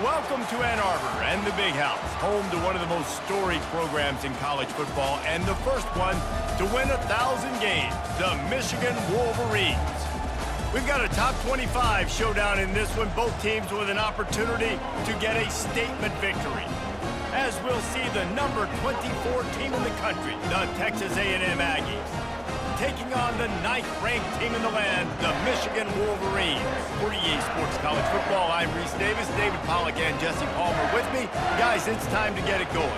Welcome to Ann Arbor and the Big House, home to one of the most storied programs in college football and the first one to win 1,000 games, the Michigan Wolverines. We've got a top 25 showdown in this one, both teams with an opportunity to get a statement victory. As we'll see the number 24 team in the country, the Texas A&M Aggies, taking on the 9th-ranked team in the land, the Michigan Wolverines. For EA Sports College Football, I'm Reese Davis, David Pollack, and Jesse Palmer with me. Guys, it's time to get it going.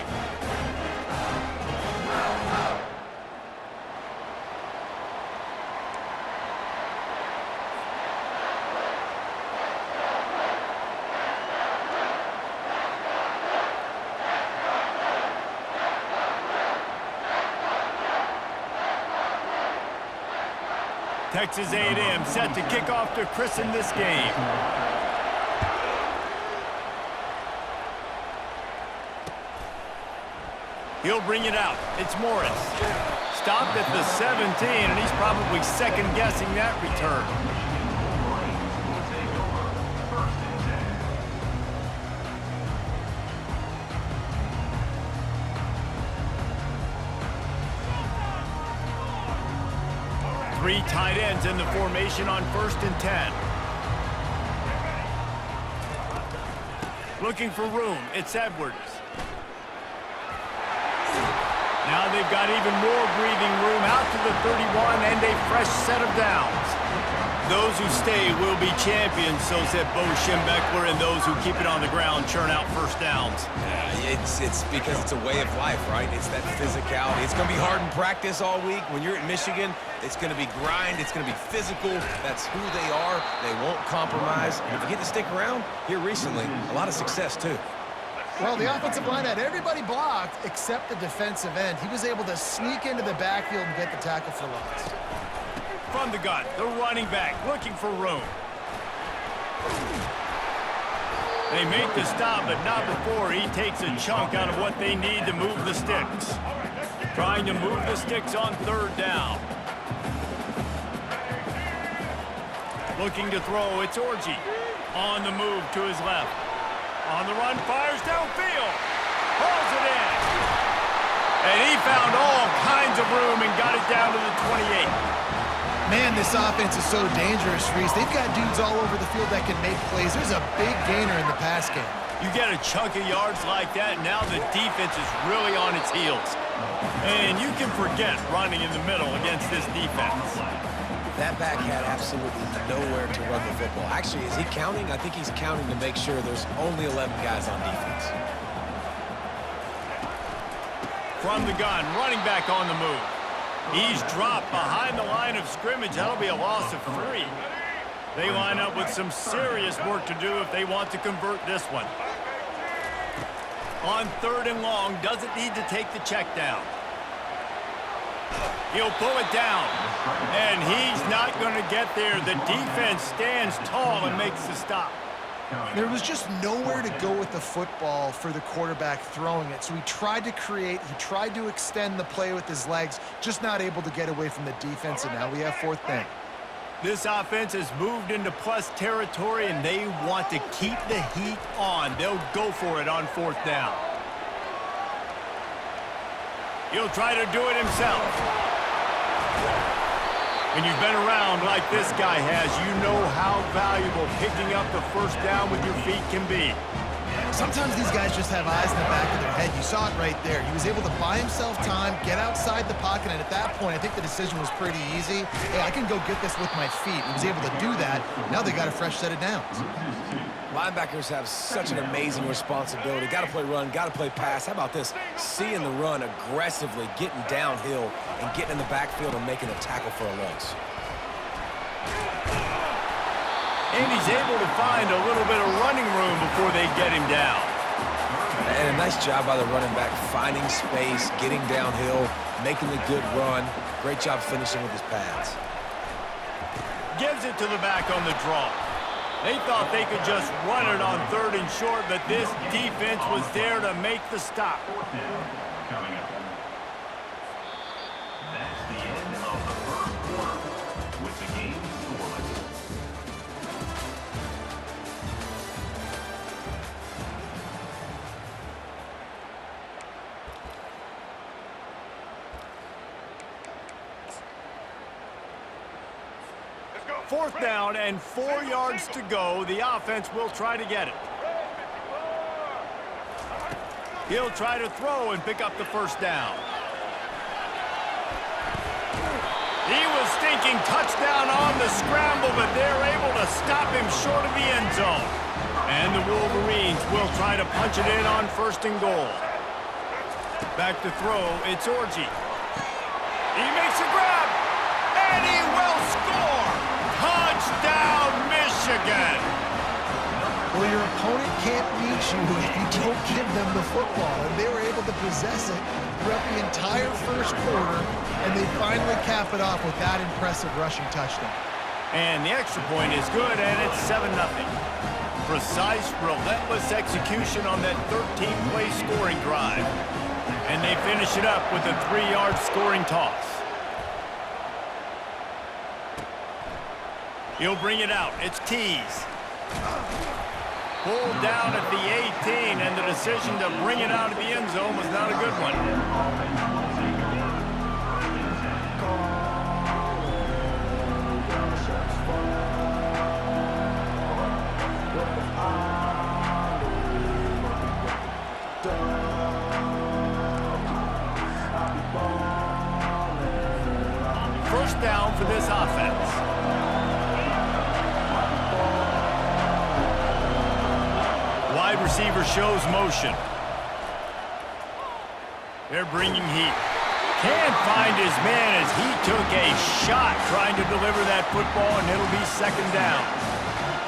Texas A&M set to kick off to christen this game. He'll bring it out. It's Morris. Stopped at the 17, and he's probably second-guessing that return. Three tight ends in the formation on 1st and 10. Looking for room. It's Edwards. Now they've got even more breathing room out to the 31 and a fresh set of downs. Those who stay will be champions, so said Bo Schembechler, and those who keep it on the ground churn out first downs. Yeah, it's because it's a way of life, right? It's that physicality. It's going to be hard in practice all week. When you're at Michigan, it's going to be grind. It's going to be physical. That's who they are. They won't compromise. And if you get to stick around here recently, a lot of success, too. Well, the offensive line had everybody blocked except the defensive end. He was able to sneak into the backfield and get the tackle for loss. From the gun, the running back looking for room. They make the stop, but not before he takes a chunk out of what they need to move the sticks. Trying to move the sticks on 3rd down. Looking to throw, it's Orji. On the move to his left. On the run, fires downfield. Hauls it in. And he found all kinds of room and got it down to the 28. Man, this offense is so dangerous, Reese. They've got dudes all over the field that can make plays. There's a big gainer in the pass game. You get a chunk of yards like that, now the defense is really on its heels. And you can forget running in the middle against this defense. That back had absolutely nowhere to run the football. Actually, is he counting? I think he's counting to make sure there's only 11 guys on defense. From the gun, running back on the move. He's dropped behind the line of scrimmage. That'll be a loss of 3. They line up with some serious work to do if they want to convert this one. On 3rd and long, doesn't need to take the check down. He'll pull it down, and he's not going to get there. The defense stands tall and makes the stop. There was just nowhere to go with the football for the quarterback throwing it. So he tried to create, he tried to extend the play with his legs, just not able to get away from the defense, and now we have 4th down. This offense has moved into plus territory, and they want to keep the heat on. They'll go for it on 4th down. He'll try to do it himself. When you've been around like this guy has, you know how valuable picking up the 1st down with your feet can be. Sometimes these guys just have eyes in the back of their head. You saw it right there. He was able to buy himself time, get outside the pocket, and at that point, I think the decision was pretty easy. Hey, I can go get this with my feet. He was able to do that. Now they got a fresh set of downs. Linebackers have such an amazing responsibility. Got to play run, got to play pass. How about this? Seeing the run aggressively, getting downhill, and getting in the backfield and making a tackle for a loss. And he's able to find a little bit of running room before they get him down. And a nice job by the running back, finding space, getting downhill, making the good run. Great job finishing with his pads. Gives it to the back on the draw. They thought they could just run it on 3rd and short, but this defense was there to make the stop. Coming up. That's the end of the 1st quarter with the game scoreless. 4th down and 4 yards to go. The offense will try to get it. He'll try to throw and pick up the 1st down. He was thinking touchdown on the scramble, but they're able to stop him short of the end zone. And the Wolverines will try to punch it in on 1st and goal. Back to throw, it's Orji. He makes a grab, and he will score! Touchdown, Michigan! Well, your opponent can't beat you if you don't give them the football, and they were able to possess it throughout the entire 1st quarter, and they finally cap it off with that impressive rushing touchdown. And the extra point is good, and it's 7-0. Precise, relentless execution on that 13-play scoring drive. And they finish it up with a 3-yard scoring toss. He'll bring it out. It's Tease. Pulled down at the 18, and the decision to bring it out of the end zone was not a good one. First down for this offense. Wide receiver shows motion. They're bringing heat. Can't find his man as he took a shot trying to deliver that football, and it'll be 2nd down.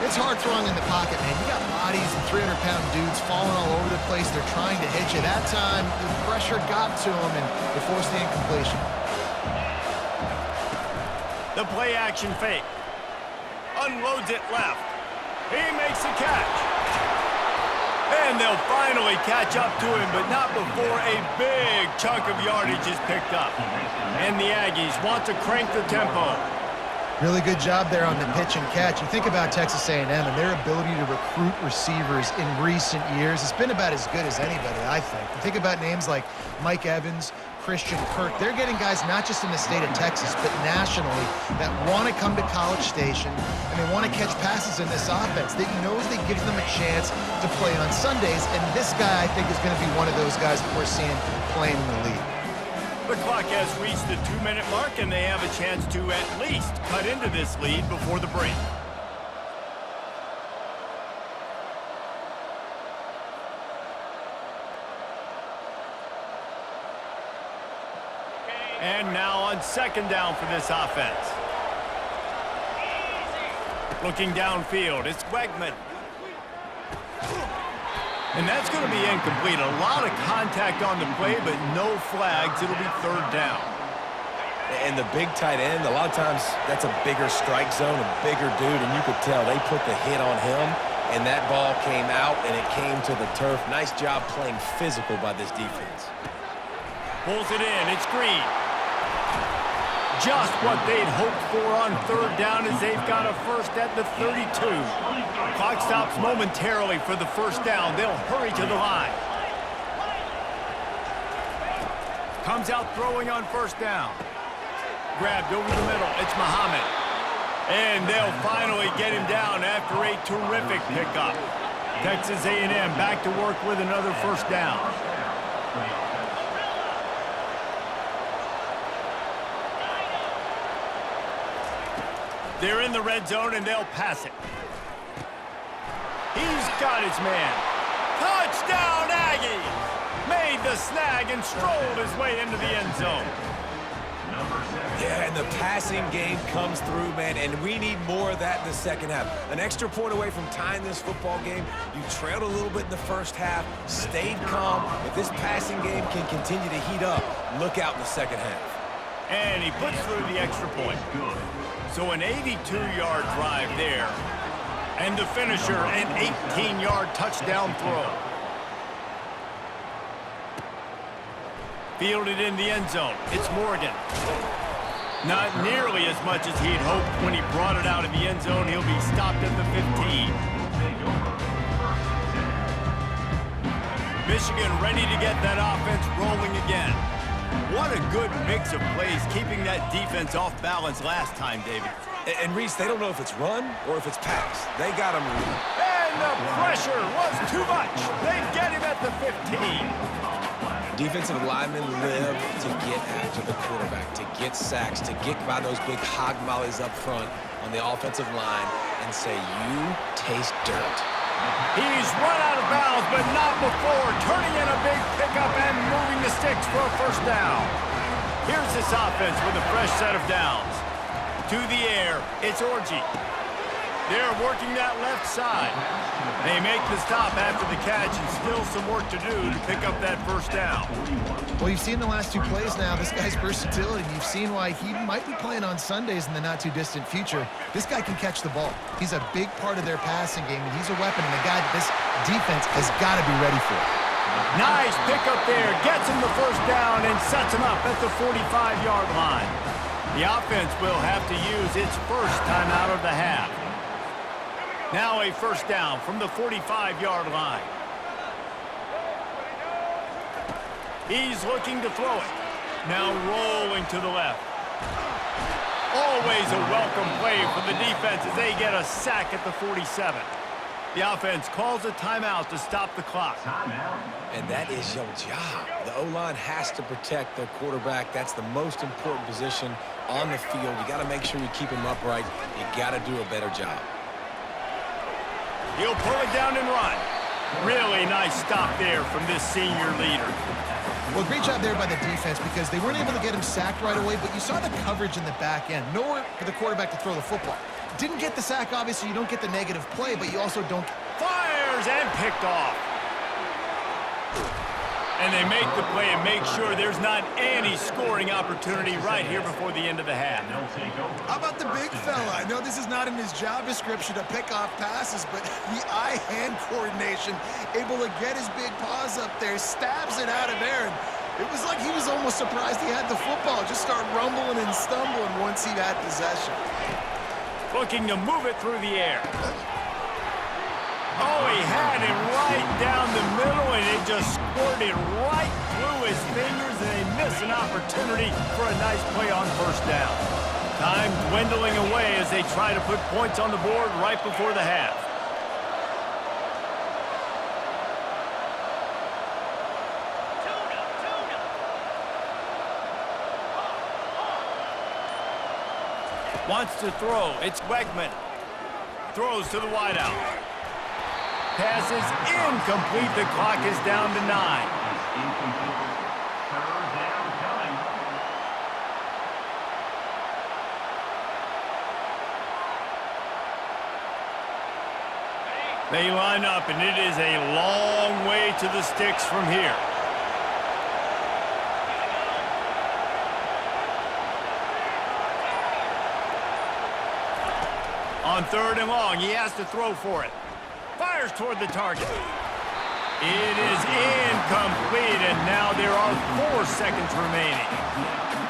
It's hard throwing in the pocket, man. You got bodies and 300-pound dudes falling all over the place. They're trying to hit you. That time, the pressure got to them, and they forced the incompletion. The play action fake. Unloads it left. He makes a catch. And they'll finally catch up to him, but not before a big chunk of yardage is picked up. And the Aggies want to crank the tempo. Really good job there on the pitch and catch. You think about Texas A&M and their ability to recruit receivers in recent years. It's been about as good as anybody, I think. You think about names like Mike Evans, Christian Kirk. They're getting guys not just in the state of Texas, but nationally that want to come to College Station, and they want to catch passes in this offense. They knows they gives them a chance to play on Sundays, and this guy, I think, is going to be one of those guys that we're seeing playing in the league. The clock has reached the 2-minute mark, and they have a chance to at least cut into this lead before the break. And now on 2nd down for this offense. Looking downfield, it's Wegman. And that's going to be incomplete. A lot of contact on the play, but no flags. It'll be 3rd down. And the big tight end, a lot of times that's a bigger strike zone, a bigger dude, and you could tell they put the hit on him, and that ball came out, and it came to the turf. Nice job playing physical by this defense. Pulls it in. It's Green. Just what they'd hoped for on 3rd down as they've got a first at the 32. Clock stops momentarily for the 1st down. They'll hurry to the line. Comes out throwing on 1st down. Grabbed over the middle. It's Muhammad. And they'll finally get him down after a terrific pickup. Texas A&M back to work with another 1st down. They're in the red zone, and they'll pass it. He's got his man. Touchdown, Aggies! Made the snag and strolled his way into the end zone. Yeah, and the passing game comes through, man, and we need more of that in the 2nd half. An extra point away from tying this football game. You trailed a little bit in the 1st half, stayed calm. If this passing game can continue to heat up, look out in the 2nd half. And he puts through the extra point. So an 82-yard drive there. And the finisher, an 18-yard touchdown throw. Fielded in the end zone. It's Morgan. Not nearly as much as he'd hoped when he brought it out of the end zone. He'll be stopped at the 15. Michigan ready to get that offense rolling again. What a good mix of plays, keeping that defense off balance last time, David. And Reese, they don't know if it's run or if it's pass. They got him. And the pressure was too much. They get him at the 15. Defensive linemen live to get after the quarterback, to get sacks, to get by those big hog mollies up front on the offensive line and say, you taste dirt. He's run out of bounds, but not before turning in a big pickup and moving the sticks for a first down. Here's this offense with a fresh set of downs. To the air, it's Orji. They're working that left side. They make the stop after the catch, and still some work to do to pick up that first down. Well, you've seen the last two plays now, this guy's versatility. You've seen why he might be playing on Sundays in the not-too-distant future. This guy can catch the ball. He's a big part of their passing game, and he's a weapon and a guy that this defense has got to be ready for. Nice pickup there. Gets him the first down and sets him up at the 45-yard line. The offense will have to use its first timeout of the half. Now a first down from the 45-yard line. He's looking to throw it. Now rolling to the left. Always a welcome play for the defense as they get a sack at the 47. The offense calls a timeout to stop the clock. And that is your job. The O-line has to protect their quarterback. That's the most important position on the field. You got to make sure you keep him upright. You got to do a better job. He'll pull it down and run. Really nice stop there from this senior leader. Well, great job there by the defense because they weren't able to get him sacked right away, but you saw the coverage in the back end. Nowhere for the quarterback to throw the football. Didn't get the sack, obviously. You don't get the negative play, but you also don't. Fires and picked off. And they make the play and make sure there's not any scoring opportunity right here before the end of the half. How about the big fella? I know this is not in his job description to pick off passes, but the eye-hand coordination, able to get his big paws up there, stabs it out of there, and it was like he was almost surprised he had the football. Just start rumbling and stumbling once he had possession. Looking to move it through the air. Oh, he had it right down the middle, and it just squirted right through his fingers, and they miss an opportunity for a nice play on first down. Time dwindling away as they try to put points on the board right before the half. Wants to throw. It's Wegman. Throws to the wideout. Pass is incomplete. The clock is down to 9. They line up, and it is a long way to the sticks from here. On 3rd and long, he has to throw for it. Fires toward the target. It is incomplete, and now there are 4 seconds remaining.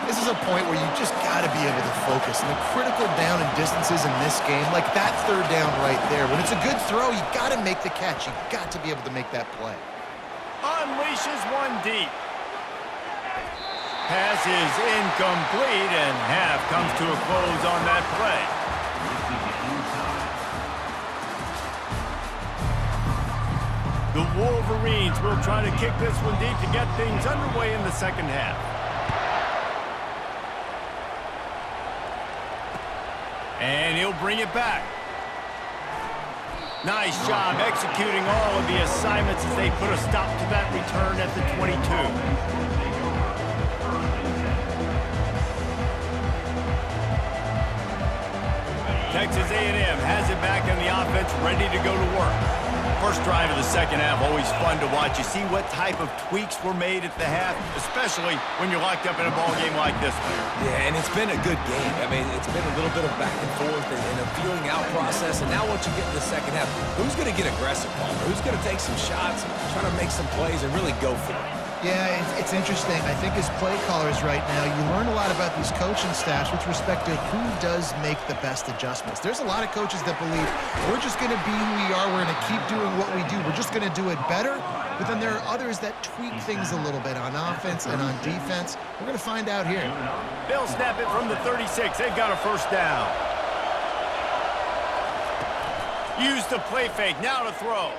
This is a point where you just got to be able to focus. And the critical down and distances in this game, like that 3rd down right there, when it's a good throw, you got to make the catch. You got to be able to make that play. Unleashes one deep. Pass is incomplete, and half comes to a close on that play. The Wolverines will try to kick this one deep to get things underway in the second half. And he'll bring it back. Nice job executing all of the assignments as they put a stop to that return at the 22. Texas A&M has it back in the offense, ready to go to work. First drive of the second half, always fun to watch. You see what type of tweaks were made at the half, especially when you're locked up in a ball game like this one. Yeah, and it's been a good game. I mean, it's been a little bit of back and forth and a feeling out process. And now once you get in the second half, who's going to get aggressive, Palmer? Who's going to take some shots, try to make some plays, and really go for it? Yeah, it's interesting. I think as play callers right now, you learn a lot about these coaching staffs with respect to who does make the best adjustments. There's a lot of coaches that believe we're just going to be who we are. We're going to keep doing what we do. We're just going to do it better. but then there are others that tweak things a little bit on offense and on defense. We're going to find out here. They'll snap it from the 36. They've got a first down. Use the play fake. Now to throw.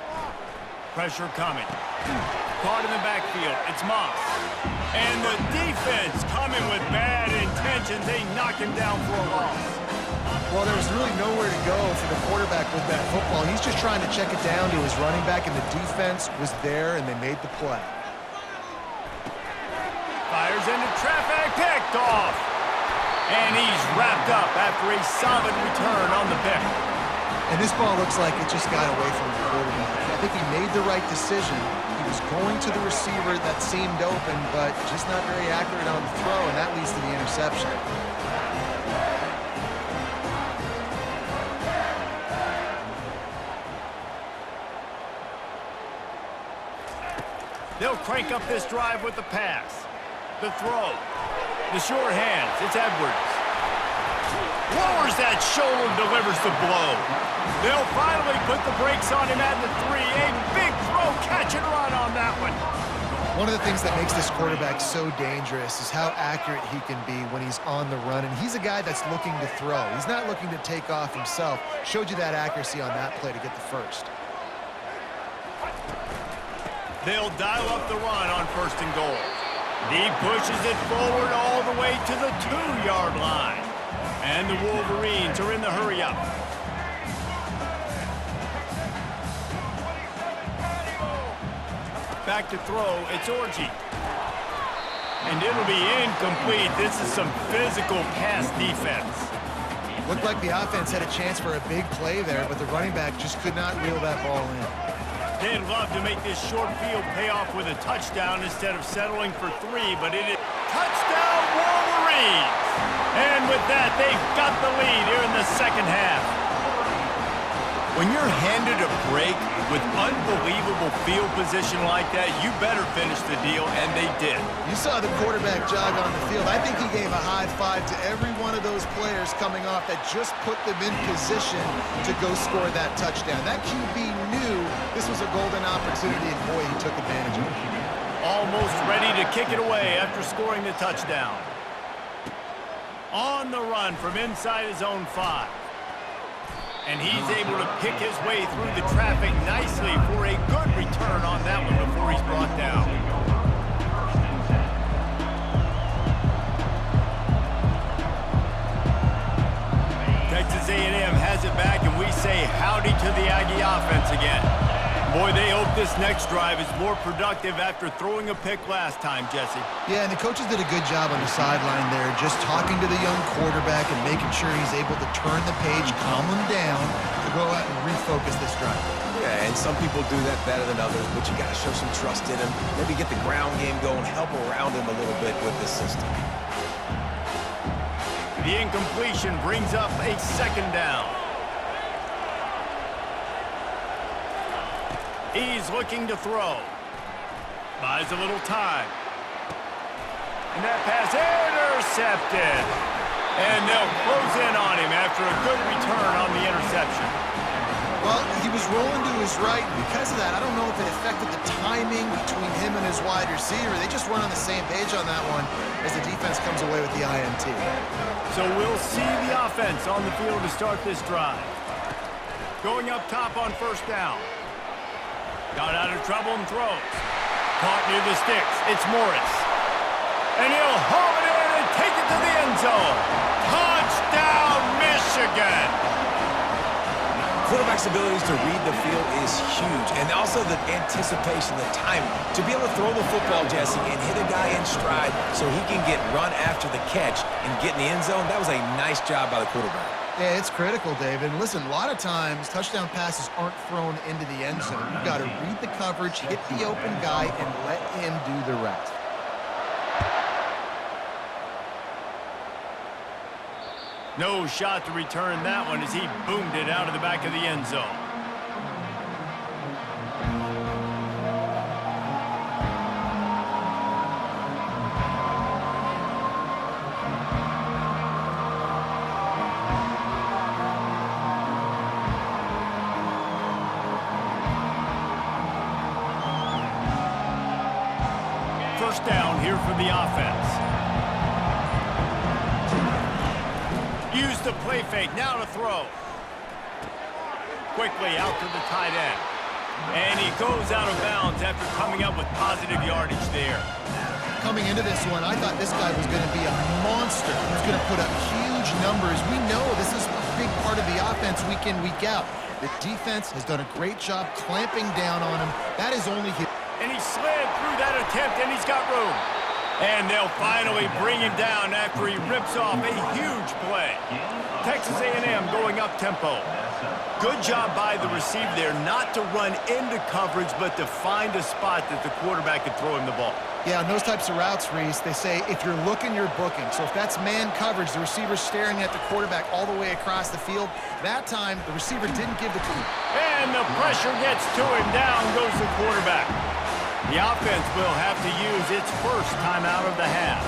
Pressure coming. Caught in the backfield. It's Moss. And the defense coming with bad intentions. They knock him down for a loss. Well, there was really nowhere to go for the quarterback with that football. He's just trying to check it down to his running back, and the defense was there, and they made the play. Fires into traffic. Picked off. And he's wrapped up after a solid return on the pick. And this ball looks like it just got away from the quarterback. I think he made the right decision. He was going to the receiver that seemed open, but just not very accurate on the throw, and that leads to the interception. They'll crank up this drive with the pass. The throw. The sure hands. It's Edwards. Lowers that shoulder, delivers the blow. They'll finally put the brakes on him at the 3. A big throw, catch and run on that one. One of the things that makes this quarterback so dangerous is how accurate he can be when he's on the run. And he's a guy that's looking to throw. He's not looking to take off himself. Showed you that accuracy on that play to get the first. They'll dial up the run on 1st and goal. He pushes it forward all the way to the 2-yard line. And the Wolverines are in the hurry-up. Back to throw, it's Orji. And it'll be incomplete. This is some physical pass defense. Looked like the offense had a chance for a big play there, but the running back just could not reel that ball in. They'd love to make this short field pay off with a touchdown instead of settling for 3, but it is touchdown Wolverines! And with that, they've got the lead here in the second half. When you're handed a break with unbelievable field position like that, you better finish the deal, and they did. You saw the quarterback jog on the field. I think he gave a high five to every one of those players coming off that just put them in position to go score that touchdown. That QB knew this was a golden opportunity, and boy, he took advantage of it. Almost ready to kick it away after scoring the touchdown. On the run from inside his own 5. And he's able to pick his way through the traffic nicely for a good return on that one before he's brought down. Texas A&M has it back, and we say howdy to the Aggie offense again. Boy, they hope this next drive is more productive after throwing a pick last time, Jesse. Yeah, and the coaches did a good job on the sideline there, just talking to the young quarterback and making sure he's able to turn the page, calm him down, to go out and refocus this drive. Yeah, and some people do that better than others, but you got to show some trust in him. Maybe get the ground game going, help around him a little bit with the system. The incompletion brings up a 2nd down. He's looking to throw. Buys a little time. And that pass intercepted. And they'll close in on him after a good return on the interception. Well, he was rolling to his right, and because of that, I don't know if it affected the timing between him and his wide receiver. They just weren't on the same page on that one as the defense comes away with the INT. So we'll see the offense on the field to start this drive. Going up top on 1st down. Got out of trouble and throws. Caught near the sticks. It's Morris. And he'll haul it in and take it to the end zone. Touchdown, Michigan! Quarterback's abilities to read the field is huge, and also the anticipation, the timing. To be able to throw the football, Jesse, and hit a guy in stride so he can get run after the catch and get in the end zone, that was a nice job by the quarterback. Yeah, it's critical, David. And listen, a lot of times touchdown passes aren't thrown into the end zone. You've got to read the coverage, hit the open guy, and let him do the rest. No shot to return that one as he boomed it out of the back of the end zone. here for the offense. Use the play fake, now to throw. Quickly out to the tight end. And he goes out of bounds after coming up with positive yardage there. Coming into this one, I thought this guy was going to be a monster. He was going to put up huge numbers. We know this is a big part of the offense week in, week out. The defense has done a great job clamping down on him. That is only his... And he slid through that attempt, and he's got room. And they'll finally bring him down after he rips off a huge play. Texas A&M going up-tempo. Good job by the receiver there not to run into coverage, but to find a spot that the quarterback can throw him the ball. Yeah, on those types of routes, Reese, they say if you're looking, you're booking. So if that's man coverage, the receiver's staring at the quarterback all the way across the field. That time, the receiver didn't give the clue. And the pressure gets to him. Down goes the quarterback. The offense will have to use its first timeout of the half.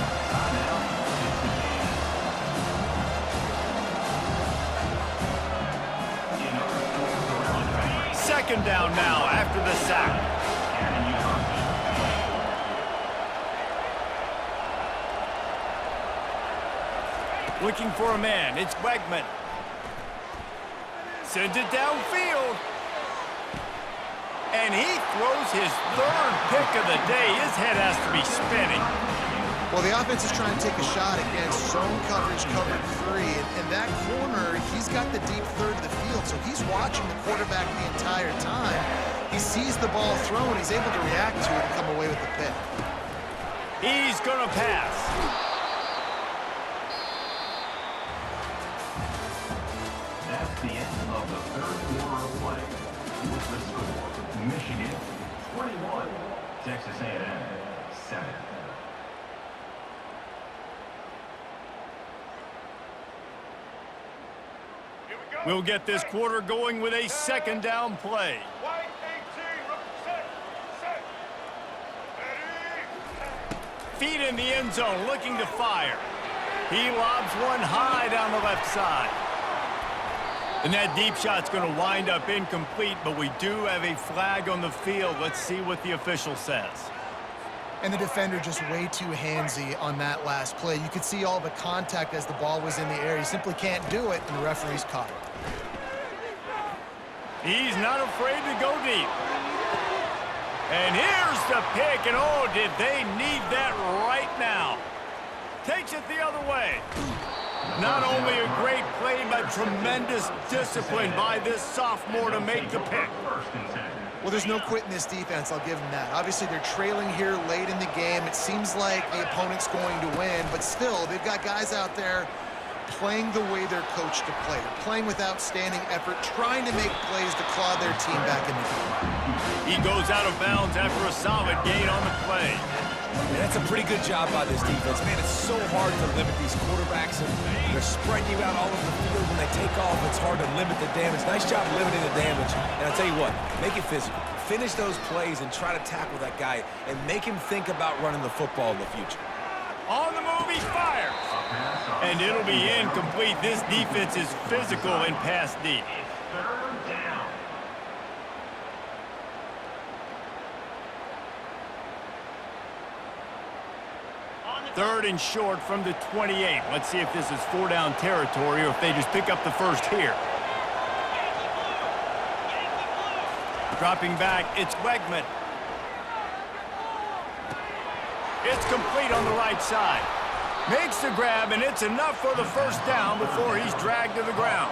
Second down now after the sack. Looking for a man. It's Wegman. Sends it downfield. And he throws his third pick of the day. His head has to be spinning. Well, the offense is trying to take a shot against zone coverage, covered three. And that corner, he's got the deep third of the field, so he's watching the quarterback the entire time. He sees the ball thrown. He's able to react to it and come away with the pick. He's going to pass. That's the end of the third quarter of play. With the score, Michigan 21, Texas A&M 7. We'll get this quarter going with a second down play. Feet in the end zone, looking to fire. He lobs one high down the left side. And that deep shot's going to wind up incomplete, but we do have a flag on the field. Let's see what the official says. And the defender just way too handsy on that last play. You could see all the contact as the ball was in the air. He simply can't do it, and the referee's caught it. He's not afraid to go deep. And here's the pick, and oh, did they need that right now. Takes it the other way. Not only a great play, but tremendous discipline by this sophomore to make the pick. Well, there's no quitting this defense. I'll give them that. Obviously, they're trailing here late in the game. It seems like the opponent's going to win, but still, they've got guys out there playing the way they're coached to play. They're playing with outstanding effort, trying to make plays to claw their team back in the game. He goes out of bounds after a solid gain on the play. Man, that's a pretty good job by this defense. Man, it's so hard to limit these quarterbacks, and they're spreading you out all over the field. When they take off, it's hard to limit the damage. Nice job limiting the damage. And I'll tell you what, make it physical. Finish those plays and try to tackle that guy and make him think about running the football in the future. On the move, he fires. And it'll be incomplete. This defense is physical and pass deep. Third down. Third and short from the 28. Let's see if this is four-down territory or if they just pick up the first here. Dropping back, it's Wegman. It's complete on the right side. Makes the grab, and it's enough for the first down before he's dragged to the ground.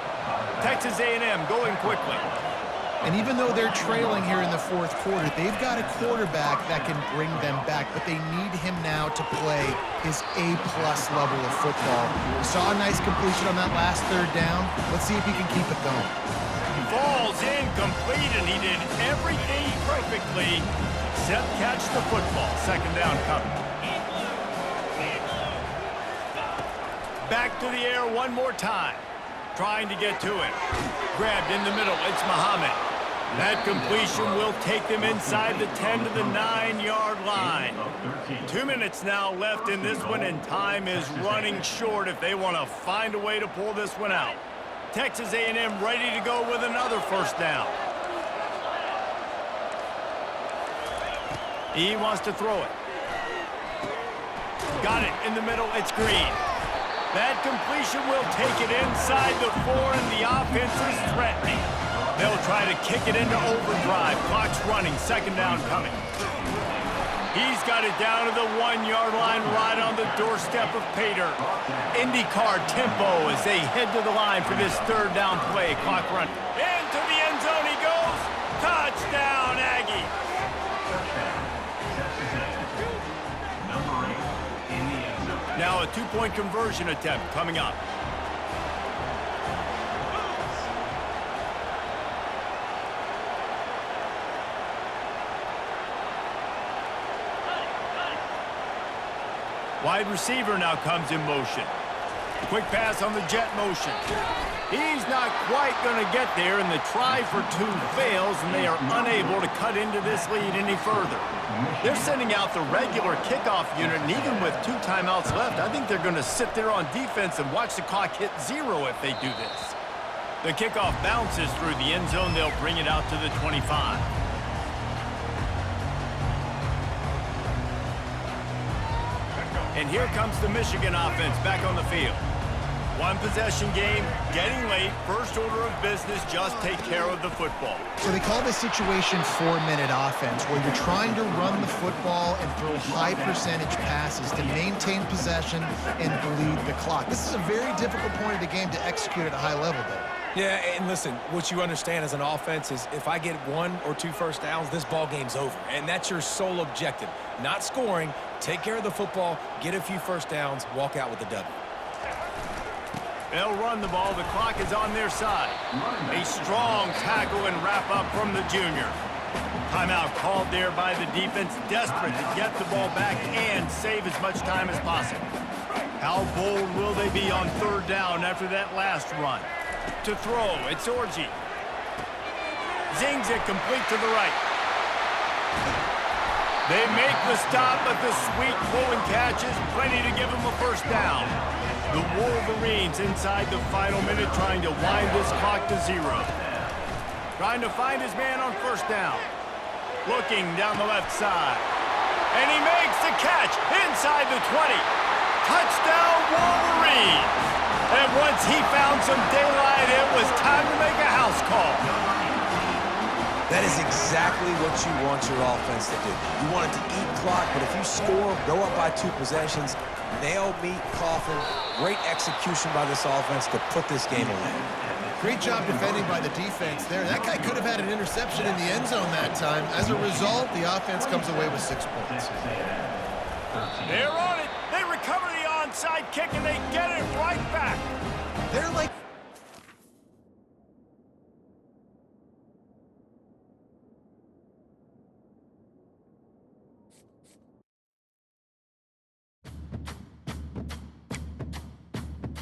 Texas A&M going quickly. And even though they're trailing here in the fourth quarter, they've got a quarterback that can bring them back, but they need him now to play his A-plus level of football. We saw a nice completion on that last third down. Let's see if he can keep it going. Falls incomplete, and he did everything perfectly except catch the football. Second down coming. Back to the air one more time. Trying to get to it. Grabbed in the middle. It's Muhammad. That completion will take them inside the 10 to the 9-yard line. 2 minutes now left in this one, and time is running short if they want to find a way to pull this one out. Texas A&M ready to go with another first down. He wants to throw it. Got it in the middle. It's Green. That completion will take it inside the 4, and the offense is threatening. They'll try to kick it into overdrive. Clock's running. Second down coming. He's got it down to the 1-yard line right on the doorstep of Pater. IndyCar tempo as they head to the line for this third down play. Clock run. Into the end zone he goes. Touchdown, Aggie. Number 8 in the end zone. Now a two-point conversion attempt coming up. Wide receiver now comes in motion. Quick pass on the jet motion. He's not quite going to get there, and the try for 2 fails, and they are unable to cut into this lead any further. They're sending out the regular kickoff unit, and even with 2 timeouts left, I think they're going to sit there on defense and watch the clock hit 0 if they do this. The kickoff bounces through the end zone. They'll bring it out to the 25. And here comes the Michigan offense back on the field. 1 possession game, getting late, first order of business, just take care of the football. So they call this situation 4-minute offense, where you're trying to run the football and throw high percentage passes to maintain possession and bleed the clock. This is a very difficult point of the game to execute at a high level, though. Yeah, and listen, what you understand as an offense is if I get 1 or 2 first downs, this ball game's over. And that's your sole objective. Not scoring, take care of the football, get a few first downs, walk out with the W. They'll run the ball. The clock is on their side. A strong tackle and wrap up from the junior. Timeout called there by the defense, desperate to get the ball back and save as much time as possible. How bold will they be on third down after that last run? To throw, it's Orji. Zings it complete to the right. They make the stop, but the sweet pull and catch is plenty to give them a first down. The Wolverines inside the final minute trying to wind this clock to 0. Trying to find his man on first down. Looking down the left side. And he makes the catch inside the 20. Touchdown Wolverines! And once he found some daylight, it was time to make a house call. That is exactly what you want your offense to do. You want it to eat clock, but if you score, go up by 2 possessions, nail, meet, coffin, great execution by this offense to put this game away. Great job defending by the defense there. That guy could have had an interception in the end zone that time. As a result, the offense comes away with 6 points. They're on it. They recover the onside kick, and they get it right